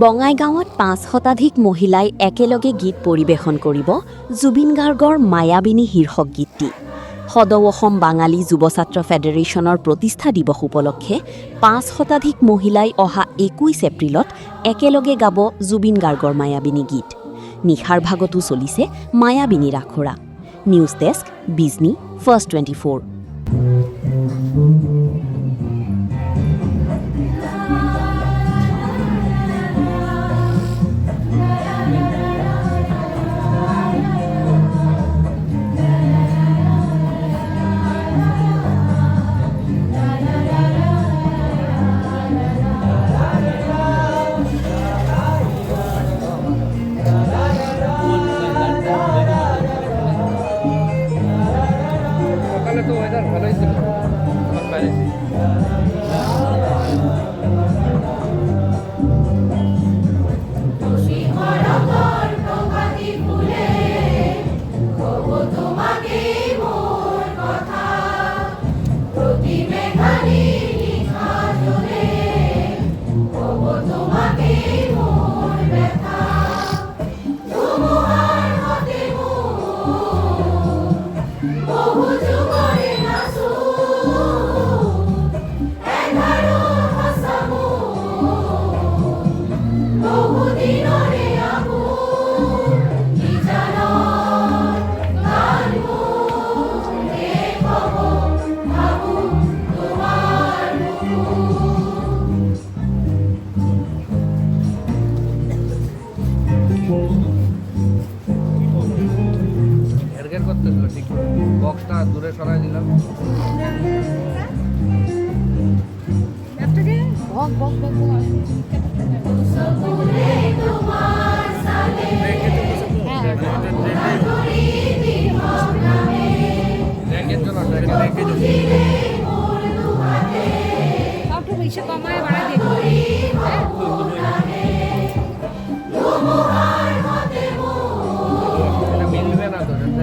বঙাইগাঁৱত ৫ শতাধিক মহিলাই একেলগে গীত পৰিৱেশন কৰিব জুবিন গাৰ্গৰ মায়াবিনী শীৰ্ষক গীতটি। সদৌ অসম বাঙালী যুৱ ছাত্ৰ ফেডাৰেশ্যনৰ প্ৰতিষ্ঠা দিৱস উপলক্ষে ৫ শতাধিক মহিলাই অহা ২১ এপ্ৰিলত একেলগে গাব জুবিন গাৰ্গৰ মায়াবিনী গীত। নিশাৰ ভাগতো চলিছে মায়াবিনীৰ আখৰা। News desk, Bijni, first 24। সকালে তো ওয়েদার ভালোই ছিল, আমার বাইরে ঘেরঘের করতেছিল, ঠিক বক্সটা দূরে সরাই দিলাম। মিলবে না তো মায়াবিনী